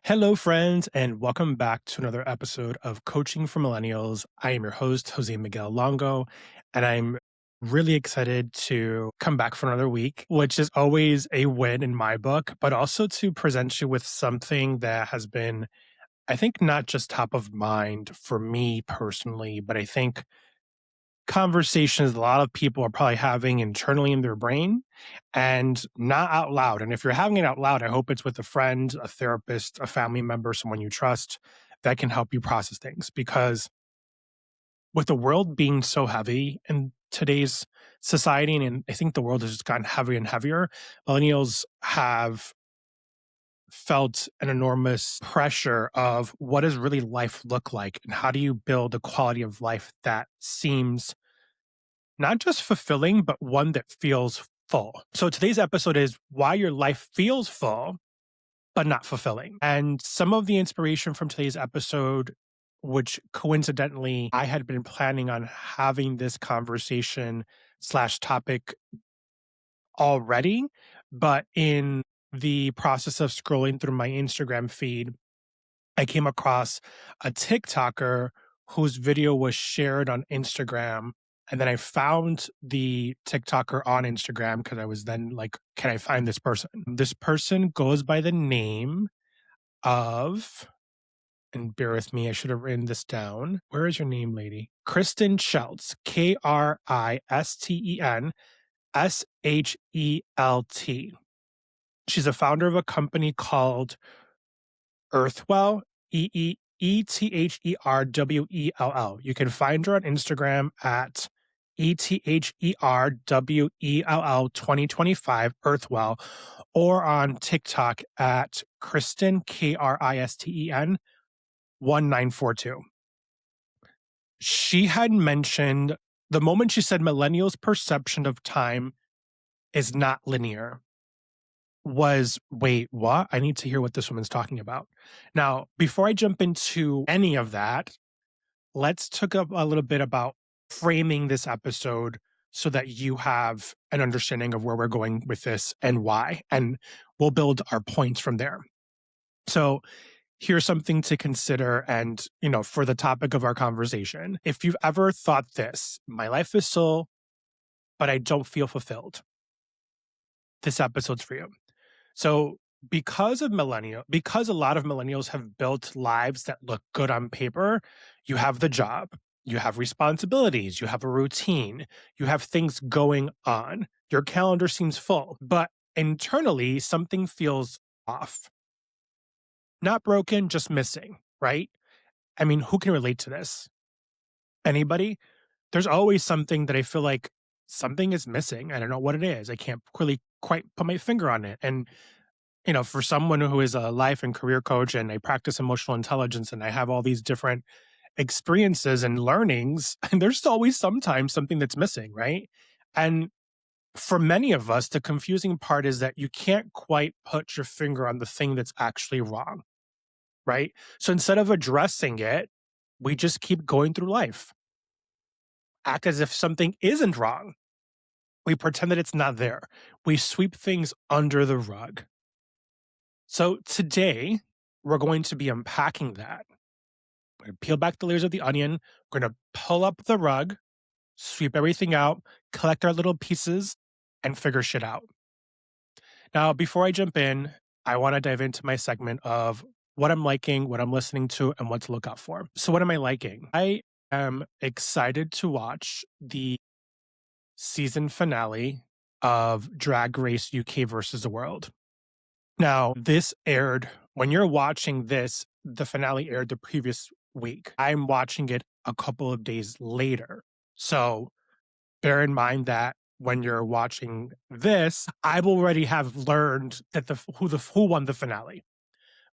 Hello, friends, and welcome back to another episode of Coaching for Millennials. I am your host, José Miguel Longo, and I'm really excited to come back for another week, which is always a win in my book, but also to present you with something that has been, I think, not just top of mind for me personally, but I think conversations a lot of people are probably having internally in their brain and not out loud. And if you're having it out loud, I hope it's with a friend, a therapist, a family member, someone you trust that can help you process things. Because with the world being so heavy in today's society, and I think the world has just gotten heavier and heavier, millennials have felt an enormous pressure of what does really life look like and how do you build a quality of life that seems not just fulfilling, but one that feels full. So today's episode is why your life feels full, but not fulfilling. And some of the inspiration from today's episode, which coincidentally, I had been planning on having this conversation slash topic already, but in the process of scrolling through my Instagram feed, I came across a TikToker whose video was shared on Instagram. And then I found the TikToker on Instagram because I was then like, can I find this person? This person goes by the name of, and bear with me, I should have written this down. Where is your name, lady? Kristen Sheltz, KristenShelt. She's a founder of a company called Earthwell, Etherwell. You can find her on Instagram at Etherwell 2025 Earthwell, or on TikTok at Kristen, Kristen 1942. She had mentioned the moment she said millennials' perception of time is not linear was, wait, what? I need to hear what this woman's talking about. Now, before I jump into any of that, let's talk a little bit about framing this episode so that you have an understanding of where we're going with this and why, and we'll build our points from there. So here's something to consider. And, for the topic of our conversation, if you've ever thought this, my life is full, but I don't feel fulfilled, this episode's for you. So because a lot of millennials have built lives that look good on paper, you have the job, you have responsibilities, you have a routine, you have things going on. Your calendar seems full, but internally something feels off. Not broken, just missing, right? I mean, who can relate to this? Anybody? There's always something that I feel like something is missing. I don't know what it is. I can't really quite put my finger on it. And for someone who is a life and career coach and I practice emotional intelligence and I have all these different experiences and learnings, and there's always sometimes something that's missing, right? And for many of us, the confusing part is that you can't quite put your finger on the thing that's actually wrong, right? So instead of addressing it, we just keep going through life, act as if something isn't wrong. We pretend that it's not there. We sweep things under the rug. So today, we're going to be unpacking that. We're going to peel back the layers of the onion. We're going to pull up the rug, sweep everything out, collect our little pieces, and figure shit out. Now, before I jump in, I want to dive into my segment of what I'm liking, what I'm listening to, and what to look out for. So what am I liking? I am excited to watch the season finale of Drag Race UK versus the World. Now, this aired, when you're watching this, the finale aired the previous week. I'm watching it a couple of days later. So bear in mind that when you're watching this, I will already have learned that who won the finale.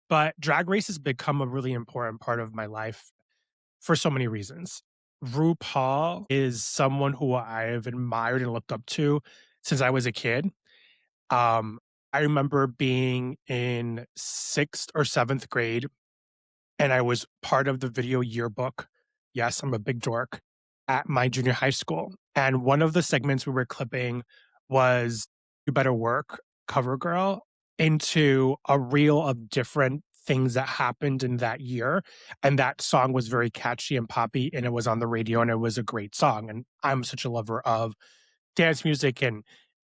But Drag Race has become a really important part of my life for so many reasons. RuPaul is someone who I've admired and looked up to since I was a kid. I remember being in 6th or 7th grade, and I was part of the video yearbook. Yes, I'm a big dork at my junior high school. And one of the segments we were clipping was You Better Work, Cover Girl, into a reel of different things that happened in that year. And that song was very catchy and poppy, and it was on the radio, and it was a great song. And I'm such a lover of dance music and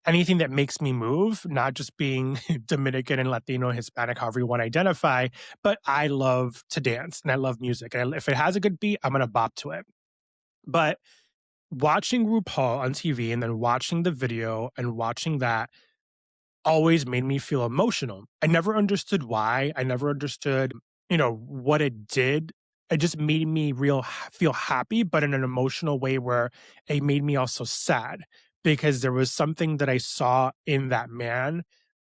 anything that makes me move, not just being Dominican and Latino, Hispanic, however you want to identify, but I love to dance and I love music. And if it has a good beat, I'm going to bop to it. But watching RuPaul on TV and then watching the video and watching that always made me feel emotional. I never understood why. I never understood, what it did. It just made me feel happy, but in an emotional way where it made me also sad because there was something that I saw in that man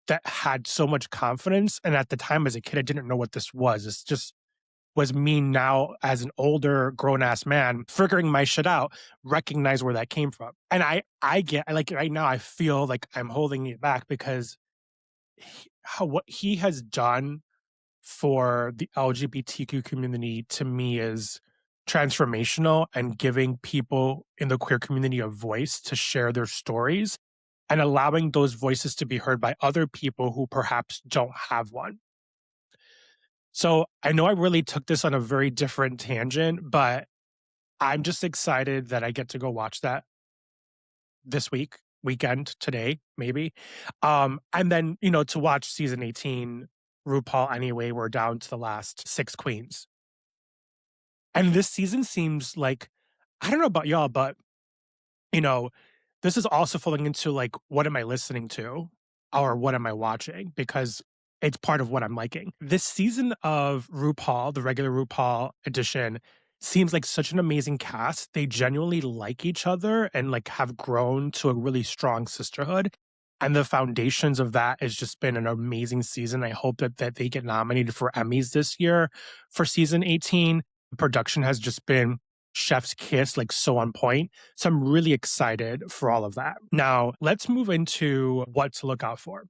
that had so much confidence. And at the time as a kid, I didn't know what this was. It's just was me now as an older grown ass man figuring my shit out, recognize where that came from. And I get like right now, I feel like I'm holding it back because what he has done for the LGBTQ community to me is transformational and giving people in the queer community a voice to share their stories and allowing those voices to be heard by other people who perhaps don't have one. So I know I really took this on a very different tangent, but I'm just excited that I get to go watch that this weekend, today, maybe. And then, to watch season 18, RuPaul anyway, we're down to the last six queens. And this season seems like, I don't know about y'all, but, you know, this is also falling into like, what am I listening to? Or what am I watching? Because it's part of what I'm liking. This season of RuPaul, the regular RuPaul edition, seems like such an amazing cast. They genuinely like each other and like have grown to a really strong sisterhood. And the foundations of that has just been an amazing season. I hope that they get nominated for Emmys this year for season 18. The production has just been chef's kiss, like so on point. So I'm really excited for all of that. Now, let's move into what to look out for.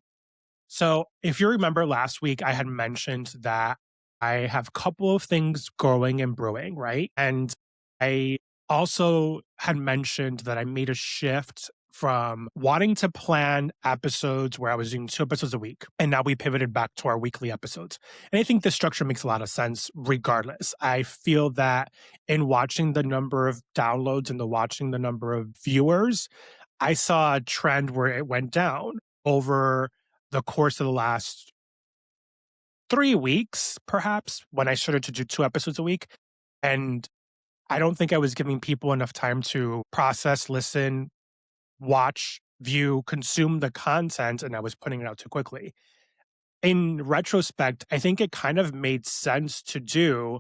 So, if you remember last week, I had mentioned that I have a couple of things growing and brewing, right? And I also had mentioned that I made a shift from wanting to plan episodes where I was doing 2 episodes a week. And now we pivoted back to our weekly episodes. And I think this structure makes a lot of sense regardless. I feel that in watching the number of downloads and watching the number of viewers, I saw a trend where it went down over the course of the last 3 weeks, perhaps, when I started to do 2 episodes a week. And I don't think I was giving people enough time to process, listen, watch, view, consume the content, and I was putting it out too quickly. In retrospect, I think it kind of made sense to do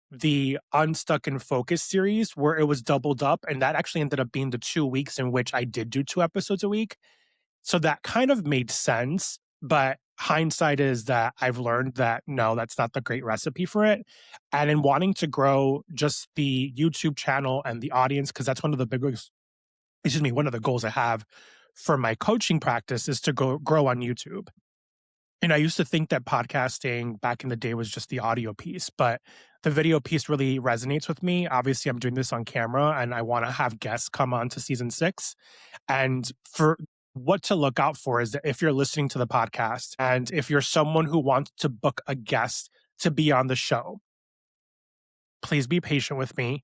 the Unstuck and Focus series where it was doubled up. And that actually ended up being the 2 weeks in which I did do 2 episodes a week. So that kind of made sense, but hindsight is that I've learned that no, that's not the great recipe for it. And in wanting to grow just the YouTube channel and the audience, because that's one of the biggest, one of the goals I have for my coaching practice is to grow on YouTube. And I used to think that podcasting back in the day was just the audio piece, but the video piece really resonates with me. Obviously, I'm doing this on camera and I want to have guests come on to season 6. And for what to look out for is that if you're listening to the podcast and if you're someone who wants to book a guest to be on the show, please be patient with me.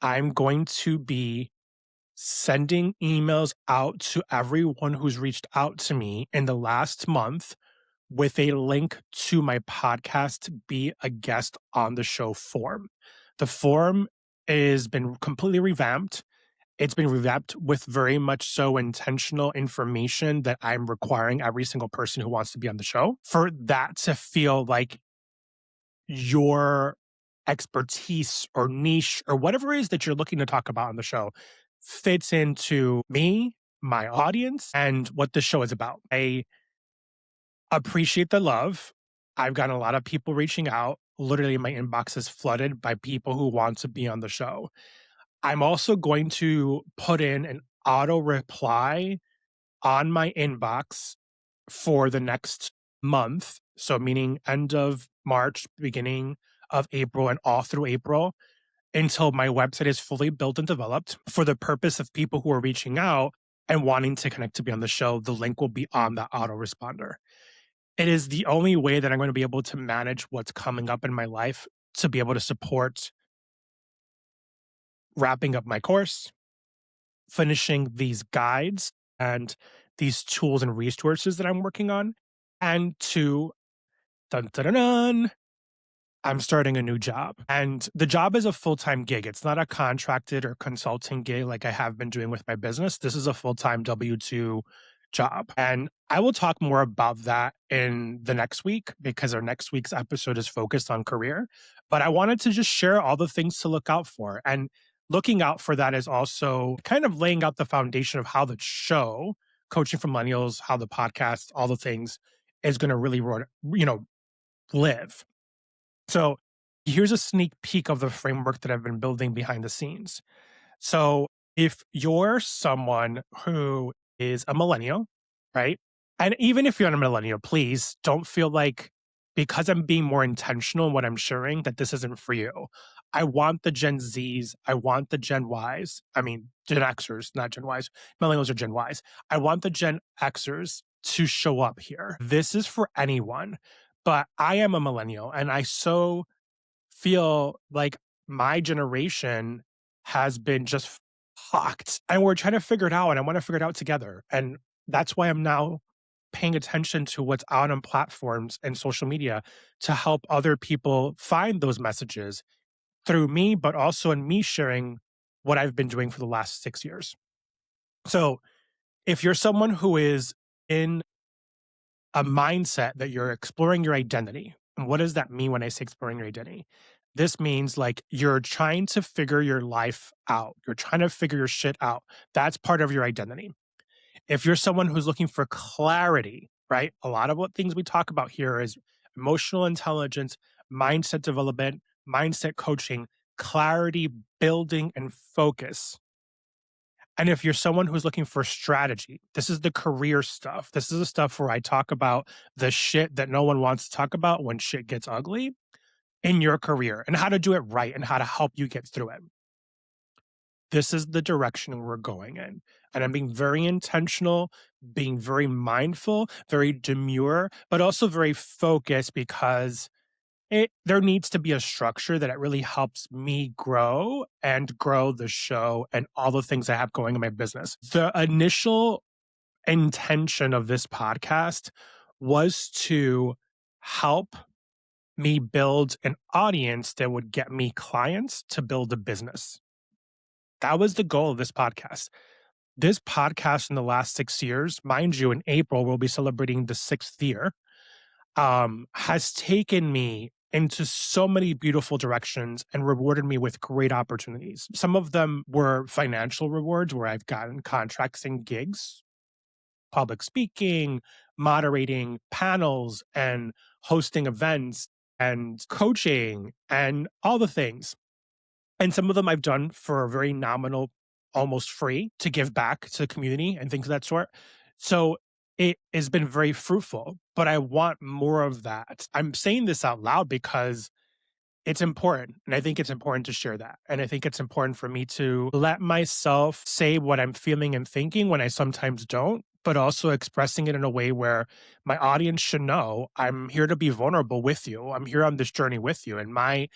I'm going to be sending emails out to everyone who's reached out to me in the last month with a link to my podcast to be a guest on the show form. The form has been completely revamped. It's been revamped with very much so intentional information that I'm requiring every single person who wants to be on the show for that to feel like your expertise or niche or whatever it is that you're looking to talk about on the show fits into me, my audience, and what the show is about. I appreciate the love. I've gotten a lot of people reaching out. Literally, my inbox is flooded by people who want to be on the show. I'm also going to put in an auto reply on my inbox for the next month. So, meaning end of March, beginning of April, and all through April until my website is fully built and developed for the purpose of people who are reaching out and wanting to connect to be on the show. The link will be on that autoresponder. It is the only way that I'm going to be able to manage what's coming up in my life to be able to support wrapping up my course, finishing these guides and these tools and resources that I'm working on, and to dun dun dun, dun I'm starting a new job. And the job is a full-time gig. It's not a contracted or consulting gig like I have been doing with my business. This is a full-time W-2 job. And I will talk more about that in the next week because our next week's episode is focused on career. But I wanted to just share all the things to look out for. And looking out for that is also kind of laying out the foundation of how the show, Coaching for Millennials, how the podcast, all the things is going to really, live. So here's a sneak peek of the framework that I've been building behind the scenes. So if you're someone who is a millennial, right? And even if you're not a millennial, please don't feel like because I'm being more intentional in what I'm sharing that this isn't for you. I want the Gen Zs. I want the Gen Ys. I mean, Gen Xers, not Gen Ys. Millennials are Gen Ys. I want the Gen Xers to show up here. This is for anyone, but I am a millennial and I so feel like my generation has been just fucked and we're trying to figure it out and I want to figure it out together. And that's why I'm now paying attention to what's out on platforms and social media to help other people find those messages through me, but also in me sharing what I've been doing for the last 6 years. So if you're someone who is in a mindset that you're exploring your identity. And what does that mean when I say exploring your identity? This means like you're trying to figure your life out. You're trying to figure your shit out. That's part of your identity. If you're someone who's looking for clarity, right? A lot of what things we talk about here is emotional intelligence, mindset development, mindset coaching, clarity, building, and focus. And if you're someone who's looking for strategy, this is the career stuff. This is the stuff where I talk about the shit that no one wants to talk about when shit gets ugly in your career and how to do it right and how to help you get through it. This is the direction we're going in. And I'm being very intentional, being very mindful, very demure, but also very focused because there needs to be a structure that it really helps me grow and grow the show and all the things I have going in my business. The initial intention of this podcast was to help me build an audience that would get me clients to build a business. That was the goal of this podcast. This podcast in the last 6 years, mind you, in April, we'll be celebrating the 6th year, has taken me into so many beautiful directions and rewarded me with great opportunities. Some of them were financial rewards where I've gotten contracts and gigs, public speaking, moderating panels, and hosting events and coaching and all the things. And some of them I've done for a very nominal, almost free to give back to the community and things of that sort. So it has been very fruitful, but I want more of that. I'm saying this out loud because it's important. And I think it's important to share that. And I think it's important for me to let myself say what I'm feeling and thinking when I sometimes don't, but also expressing it in a way where my audience should know I'm here to be vulnerable with you. I'm here on this journey with you. And my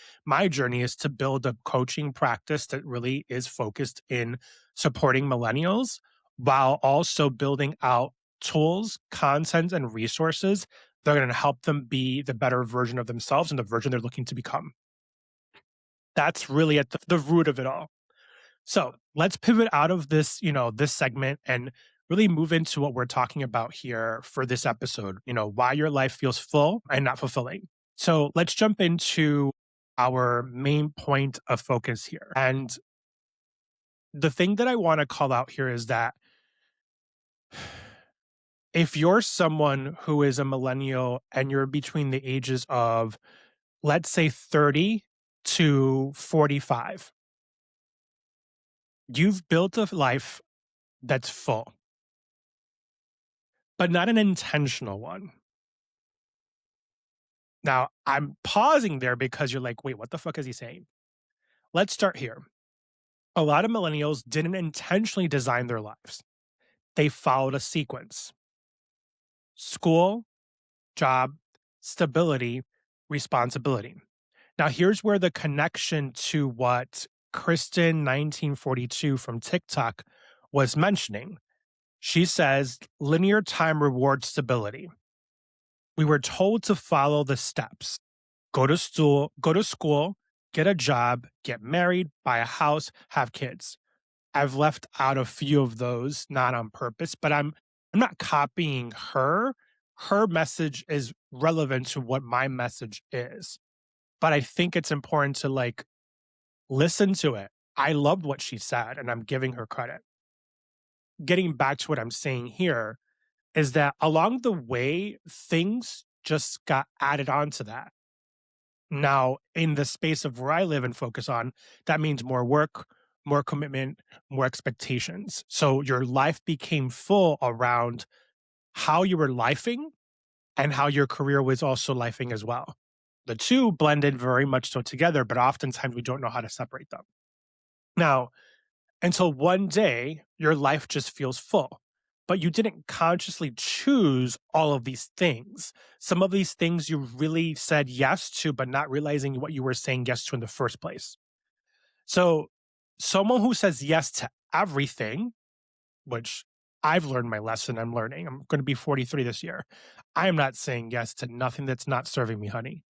journey is to build a coaching practice that really is focused in supporting millennials while also building out tools, content, and resources that are going to help them be the better version of themselves and the version they're looking to become. That's really at the root of it all. So let's pivot out of this, this segment and really move into what we're talking about here for this episode, why your life feels full and not fulfilling. So let's jump into our main point of focus here. And the thing that I want to call out here is that if you're someone who is a millennial and you're between the ages of, let's say, 30 to 45, you've built a life that's full, but not an intentional one. Now, I'm pausing there because you're like, wait, what the fuck is he saying? Let's start here. A lot of millennials didn't intentionally design their lives. They followed a sequence: school, job, stability, responsibility. Now, here's where the connection to what Kristen 1942 from TikTok was mentioning. She says linear time rewards stability. We were told to follow the steps. Go to school, get a job, get married, buy a house, have kids. I've left out a few of those, not on purpose, but I'm not copying her. Her message is relevant to what my message is. But I think it's important to like listen to it. I loved what she said and I'm giving her credit. Getting back to what I'm saying here is that along the way, things just got added on to that. Now, in the space of where I live and focus on, that means more work, more commitment, more expectations. So your life became full around how you were lifing and how your career was also lifing as well. The two blended very much so together, but oftentimes we don't know how to separate them. Now, until one day, your life just feels full, but you didn't consciously choose all of these things. Some of these things you really said yes to, but not realizing what you were saying yes to in the first place. So, someone who says yes to everything, which I've learned my lesson, I'm learning. I'm going to be 43 this year. I am not saying yes to nothing that's not serving me, honey.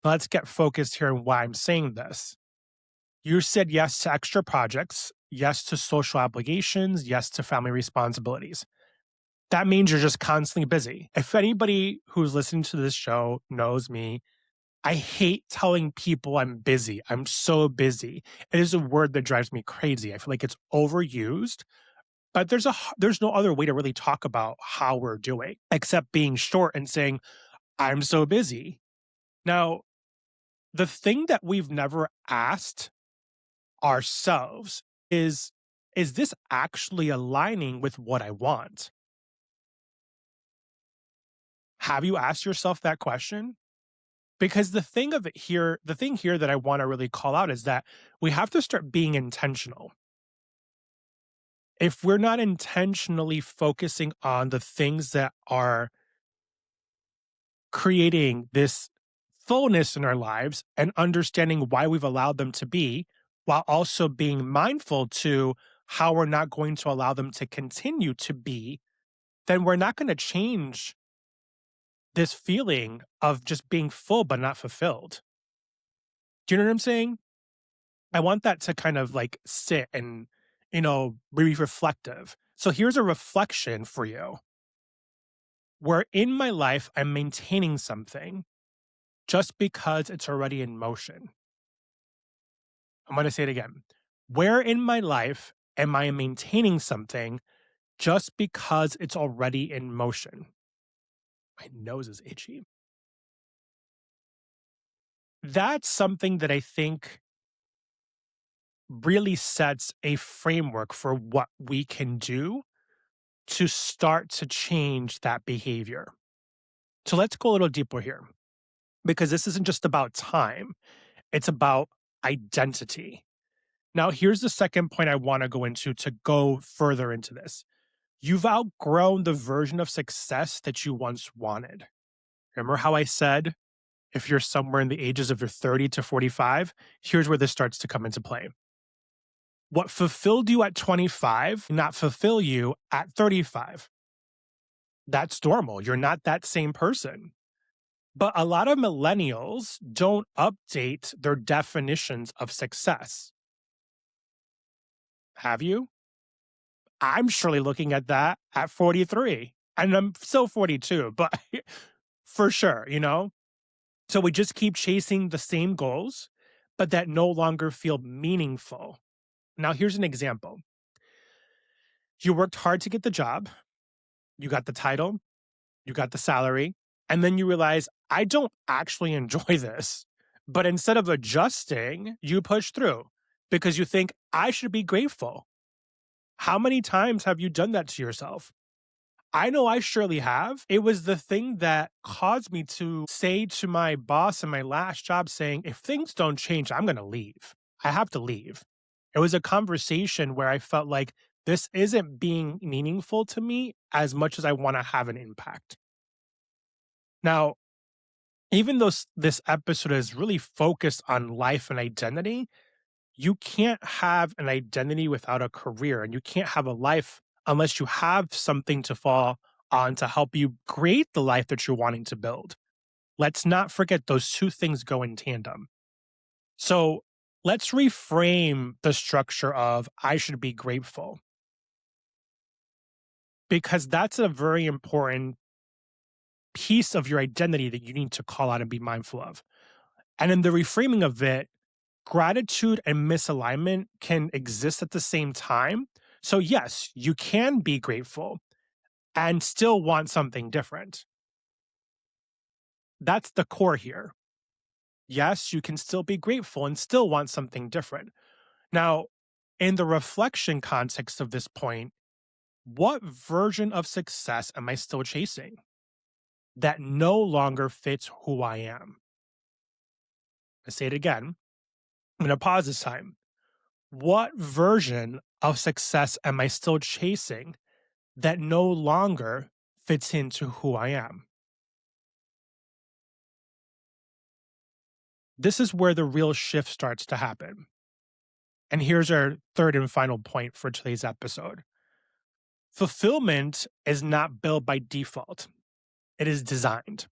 Let's get focused here on why I'm saying this. You said yes to extra projects, yes to social obligations, yes to family responsibilities. That means you're just constantly busy. If anybody who's listening to this show knows me, I hate telling people I'm busy. I'm so busy. It is a word that drives me crazy. I feel like it's overused, but there's no other way to really talk about how we're doing except being short and saying I'm so busy. Now, the thing that we've never asked ourselves is this actually aligning with what I want? Have you asked yourself that question? Because the thing here that I want to really call out is that we have to start being intentional. If we're not intentionally focusing on the things that are creating this fullness in our lives and understanding why we've allowed them to be, while also being mindful to how we're not going to allow them to continue to be, then we're not going to change this feeling of just being full but not fulfilled. Do you know what I'm saying? I want that to kind of like sit and, be reflective. So here's a reflection for you. Where in my life I'm maintaining something just because it's already in motion. I'm going to say it again. Where in my life am I maintaining something just because it's already in motion? My nose is itchy. That's something that I think really sets a framework for what we can do to start to change that behavior. So let's go a little deeper here because this isn't just about time, it's about identity. Now, here's the second point I want to go into to go further into this. You've outgrown the version of success that you once wanted. Remember how I said if you're somewhere in the ages of your 30 to 45, here's where this starts to come into play. What fulfilled you at 25 not fulfill you at 35. That's normal. You're not that same person. But a lot of millennials don't update their definitions of success. Have you? I'm surely looking at that at 43. And I'm still 42, but for sure. So we just keep chasing the same goals, but that no longer feel meaningful. Now, here's an example. You worked hard to get the job, you got the title, you got the salary, and then you realize, I don't actually enjoy this. But instead of adjusting, you push through because you think, I should be grateful. How many times have you done that to yourself? I know I surely have. It was the thing that caused me to say to my boss in my last job, saying, if things don't change, I'm going to leave. I have to leave. It was a conversation where I felt like this isn't being meaningful to me as much as I want to have an impact. Now, even though this episode is really focused on life and identity, you can't have an identity without a career, and you can't have a life unless you have something to fall on to help you create the life that you're wanting to build. Let's not forget those two things go in tandem. So let's reframe the structure of I should be grateful, because that's a very important piece of your identity that you need to call out and be mindful of. And in the reframing of it, gratitude and misalignment can exist at the same time. So, yes, you can be grateful and still want something different. That's the core here. Yes, you can still be grateful and still want something different. Now, in the reflection context of this point, what version of success am I still chasing that no longer fits who I am? I say it again. I'm going to pause this time. What version of success am I still chasing that no longer fits into who I am? This is where the real shift starts to happen. And here's our third and final point for today's episode. Fulfillment is not built by default, it is designed.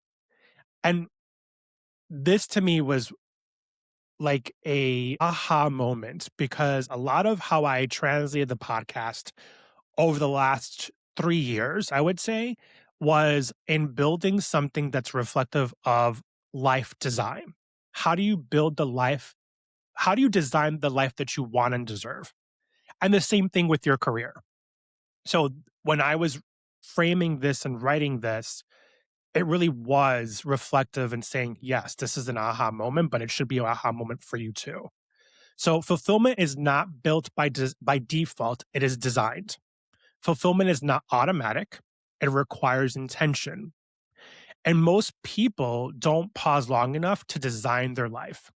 And this to me was like a aha moment, because a lot of how I translated the podcast over the last 3 years, I would say, was in building something that's reflective of life design. How do you build the life? How do you design the life that you want and deserve? And the same thing with your career. So when I was framing this and writing this, it really was reflective and saying, yes, this is an aha moment, but it should be an aha moment for you too. So fulfillment is not built by default, it is designed. Fulfillment is not automatic, it requires intention. And most people don't pause long enough to design their life.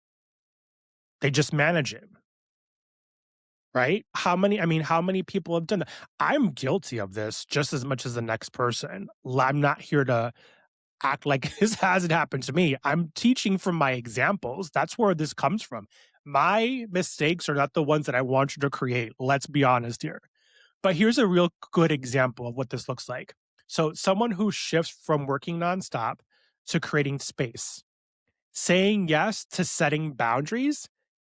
They just manage it, right? How many people have done that? I'm guilty of this just as much as the next person. I'm not here to act like this hasn't happened to me. I'm teaching from my examples. That's where this comes from. My mistakes are not the ones that I want you to create. Let's be honest here. But here's a real good example of what this looks like. So, someone who shifts from working nonstop to creating space, saying yes to setting boundaries,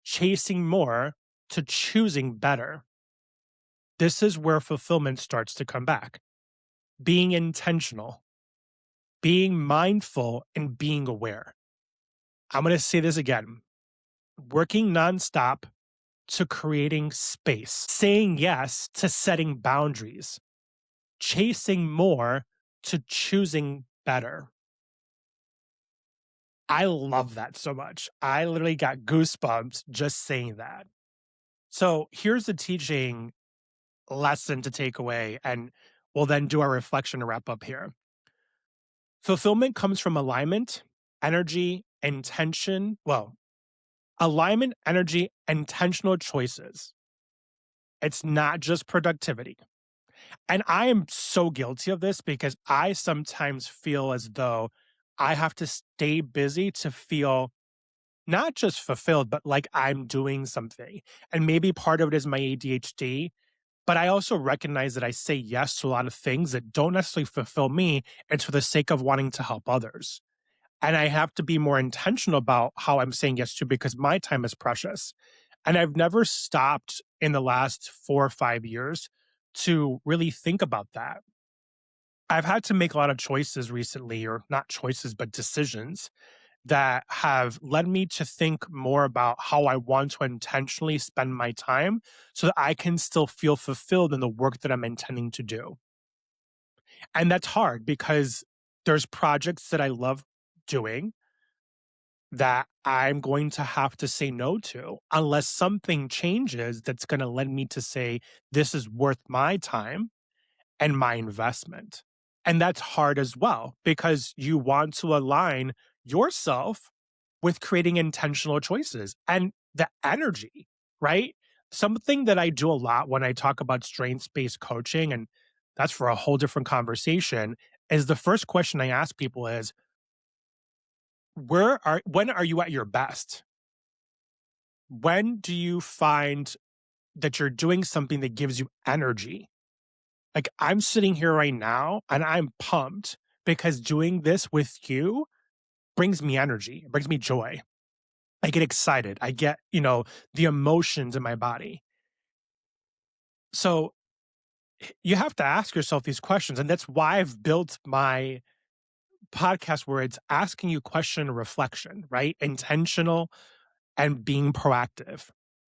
chasing more to choosing better. This is where fulfillment starts to come back. Being intentional, being mindful, and being aware. I'm going to say this again. Working nonstop to creating space, saying yes to setting boundaries, chasing more to choosing better. I love that so much. I literally got goosebumps just saying that. So here's the teaching lesson to take away, and we'll then do our reflection to wrap up here. Fulfillment comes from alignment, energy, intention. Well, alignment, energy, intentional choices. It's not just productivity. And I am so guilty of this because I sometimes feel as though I have to stay busy to feel not just fulfilled, but like I'm doing something. And maybe part of it is my ADHD, but I also recognize that I say yes to a lot of things that don't necessarily fulfill me. It's for the sake of wanting to help others. And I have to be more intentional about how I'm saying yes to, because my time is precious. And I've never stopped in the last 4 or 5 years to really think about that. I've had to make a lot of choices recently, or not choices, but decisions that have led me to think more about how I want to intentionally spend my time so that I can still feel fulfilled in the work that I'm intending to do. And that's hard because there's projects that I love doing that I'm going to have to say no to unless something changes that's going to lead me to say, this is worth my time and my investment. And that's hard as well because you want to align yourself with creating intentional choices and the energy, right? Something that I do a lot when I talk about strengths based coaching, and that's for a whole different conversation, is the first question I ask people is, when are you at your best? When do you find that you're doing something that gives you energy? Like, I'm sitting here right now and I'm pumped because doing this with you brings me energy, it brings me joy. I get excited. I get, the emotions in my body. So you have to ask yourself these questions. And that's why I've built my podcast where it's asking you question and reflection, right? Intentional and being proactive.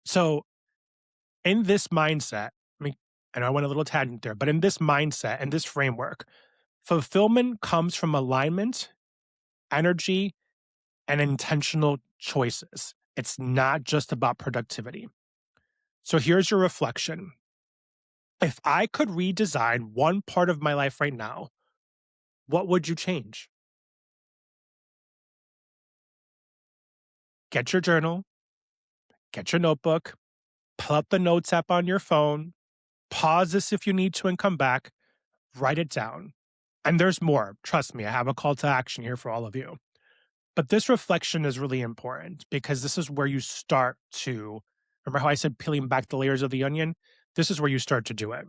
So in this mindset, I mean, I know I went a little tangent there, but in this mindset and this framework, fulfillment comes from alignment, energy, and intentional choices. It's not just about productivity. So here's your reflection. If I could redesign one part of my life right now, what would you change? Get your journal, get your notebook, pull up the notes app on your phone, pause this if you need to and come back, write it down. And there's more. Trust me, I have a call to action here for all of you. But this reflection is really important because this is where you start to remember how I said peeling back the layers of the onion? This is where you start to do it.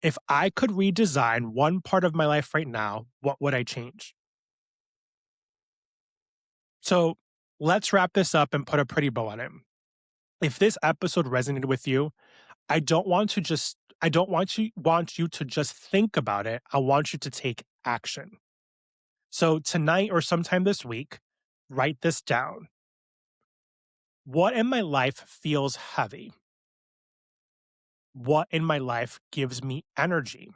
If I could redesign one part of my life right now, what would I change? So let's wrap this up and put a pretty bow on it. If this episode resonated with you, I don't want you to just think about it. I want you to take action. So tonight or sometime this week, write this down. What in my life feels heavy? What in my life gives me energy?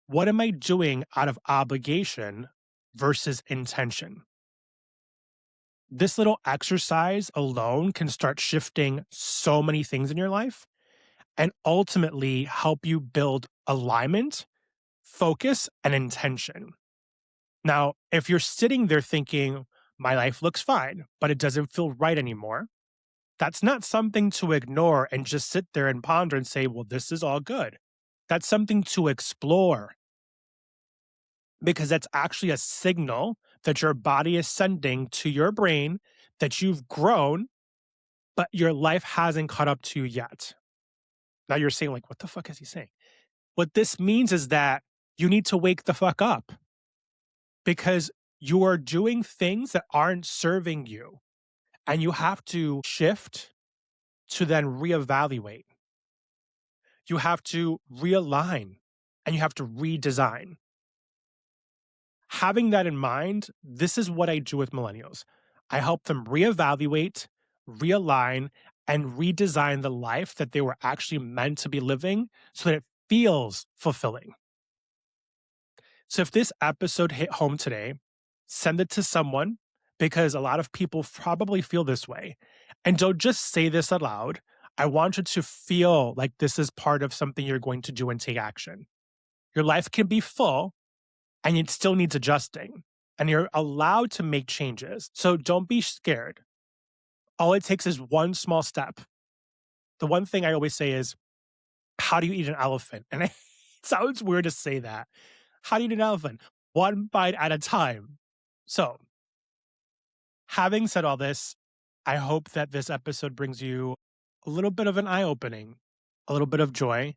What am I doing out of obligation versus intention? This little exercise alone can start shifting so many things in your life and ultimately help you build alignment, focus, and intention. Now, if you're sitting there thinking, my life looks fine, but it doesn't feel right anymore, that's not something to ignore and just sit there and ponder and say, well, this is all good. That's something to explore because that's actually a signal that your body is sending to your brain that you've grown, but your life hasn't caught up to you yet. Now you're saying, like, what the fuck is he saying? What this means is that you need to wake the fuck up because you are doing things that aren't serving you and you have to shift to then reevaluate. You have to realign and you have to redesign. Having that in mind, this is what I do with millennials. I help them reevaluate, realign, and redesign the life that they were actually meant to be living so that it feels fulfilling. So if this episode hit home today, send it to someone because a lot of people probably feel this way. And don't just say this aloud. I want you to feel like this is part of something you're going to do and take action. Your life can be full and it still needs adjusting. And you're allowed to make changes. So don't be scared. All it takes is one small step. The one thing I always say is, how do you eat an elephant? And it sounds weird to say that. How do you eat an elephant? One bite at a time. So, having said all this, I hope that this episode brings you a little bit of an eye opening, a little bit of joy,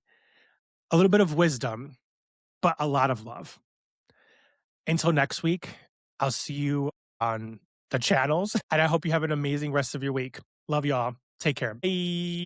a little bit of wisdom, but a lot of love. Until next week, I'll see you on the channels, and I hope you have an amazing rest of your week. Love y'all. Take care. Bye.